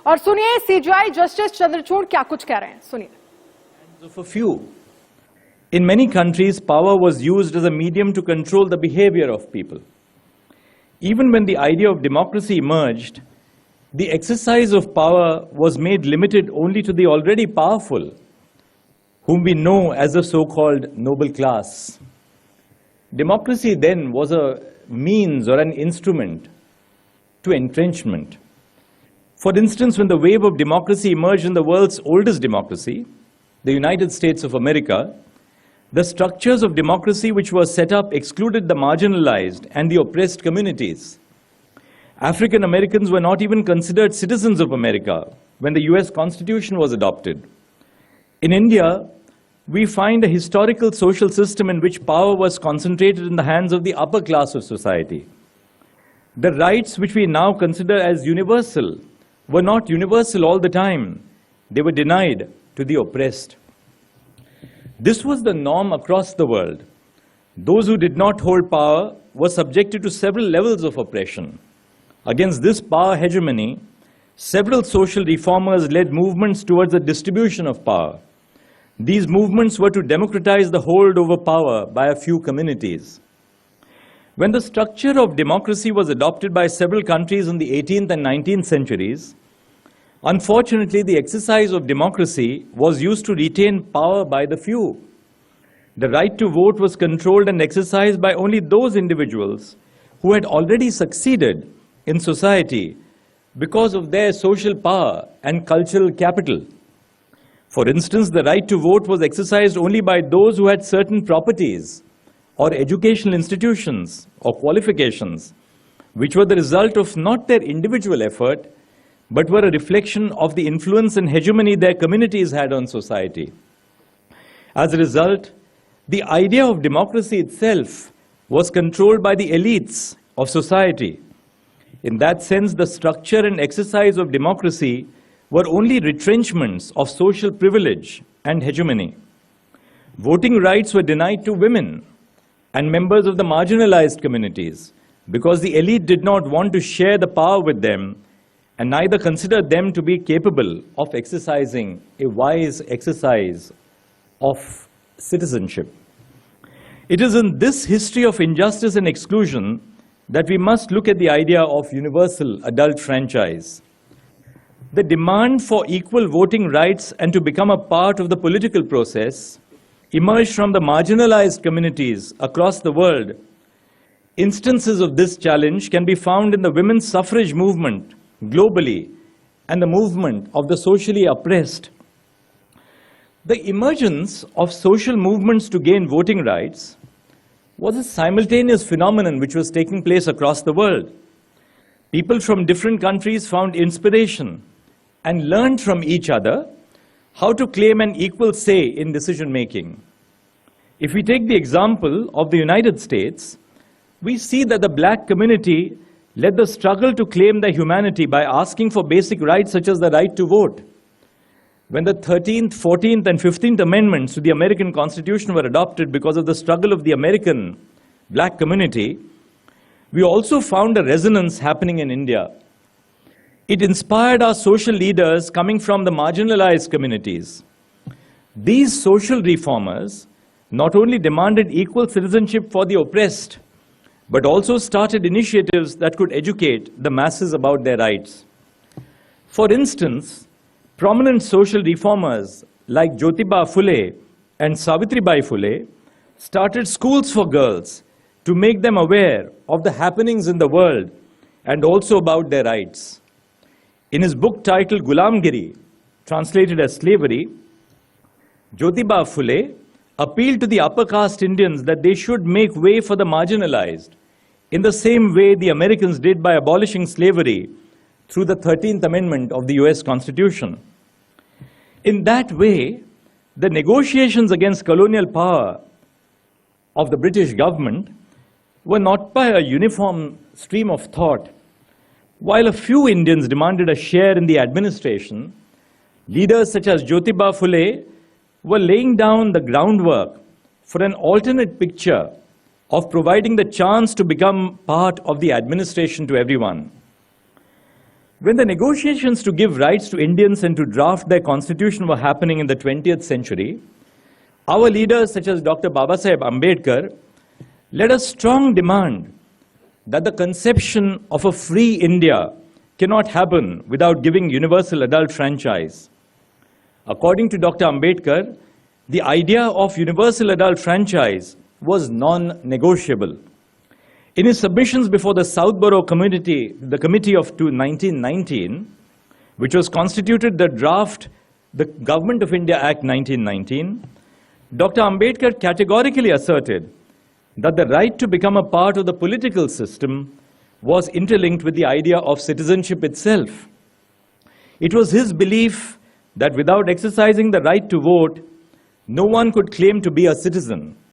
और सुनिए CGI justice Chandrachud क्या कुछ कह रहे हैं, सुनिए। Of a few. In many countries, power was used as a medium to control the behavior of people. Even when the idea of democracy emerged, the exercise of power was made limited only to the already powerful, whom we know as the so-called noble class. Democracy then was a means or an instrument to entrenchment. For instance, when the wave of democracy emerged in the world's oldest democracy, the United States of America, the structures of democracy which were set up excluded the marginalized and the oppressed communities. African Americans were not even considered citizens of America when the US Constitution was adopted. In India, we find a historical social system in which power was concentrated in the hands of the upper class of society. The rights which we now consider as universal were not universal all the time. They were denied to the oppressed. This was the norm across the world. Those who did not hold power were subjected to several levels of oppression. Against this power hegemony, several social reformers led movements towards the distribution of power. These movements were to democratize the hold over power by a few communities. When the structure of democracy was adopted by several countries in the 18th and 19th centuries, unfortunately, the exercise of democracy was used to retain power by the few. The right to vote was controlled and exercised by only those individuals who had already succeeded in society because of their social power and cultural capital. For instance, the right to vote was exercised only by those who had certain properties or educational institutions or qualifications, which were the result of not their individual effort, but were a reflection of the influence and hegemony their communities had on society. As a result, the idea of democracy itself was controlled by the elites of society. In that sense, the structure and exercise of democracy were only retrenchments of social privilege and hegemony. Voting rights were denied to women and members of the marginalized communities because the elite did not want to share the power with them and neither considered them to be capable of exercising a wise exercise of citizenship. It is in this history of injustice and exclusion that we must look at the idea of universal adult franchise. The demand for equal voting rights and to become a part of the political process emerged from the marginalized communities across the world. Instances of this challenge can be found in the women's suffrage movement globally and the movement of the socially oppressed. The emergence of social movements to gain voting rights was a simultaneous phenomenon which was taking place across the world. People from different countries found inspiration and learned from each other how to claim an equal say in decision-making. If we take the example of the United States, we see that the black community led the struggle to claim their humanity by asking for basic rights such as the right to vote. When the 13th, 14th, and 15th Amendments to the American Constitution were adopted because of the struggle of the American black community, we also found a resonance happening in India. It inspired our social leaders coming from the marginalized communities. These social reformers not only demanded equal citizenship for the oppressed, but also started initiatives that could educate the masses about their rights. For instance, prominent social reformers like Jyotiba Phule and Savitribai Phule started schools for girls to make them aware of the happenings in the world and also about their rights. In his book titled Gulamgiri, translated as slavery, Jyotiba Phule appealed to the upper caste Indians that they should make way for the marginalized in the same way the Americans did by abolishing slavery through the 13th Amendment of the US Constitution. In that way, the negotiations against colonial power of the British government were not by a uniform stream of thought. While a few Indians demanded a share in the administration, leaders such as Jyotiba Phule were laying down the groundwork for an alternate picture of providing the chance to become part of the administration to everyone. When the negotiations to give rights to Indians and to draft their constitution were happening in the 20th century, our leaders such as Dr. Babasaheb Ambedkar led a strong demand that the conception of a free India cannot happen without giving universal adult franchise. According to Dr. Ambedkar, the idea of universal adult franchise was non-negotiable. In his submissions before the Southborough Committee, the Committee of 1919, which was constituted the draft, the Government of India Act 1919, Dr. Ambedkar categorically asserted that the right to become a part of the political system was interlinked with the idea of citizenship itself. It was his belief that without exercising the right to vote, no one could claim to be a citizen.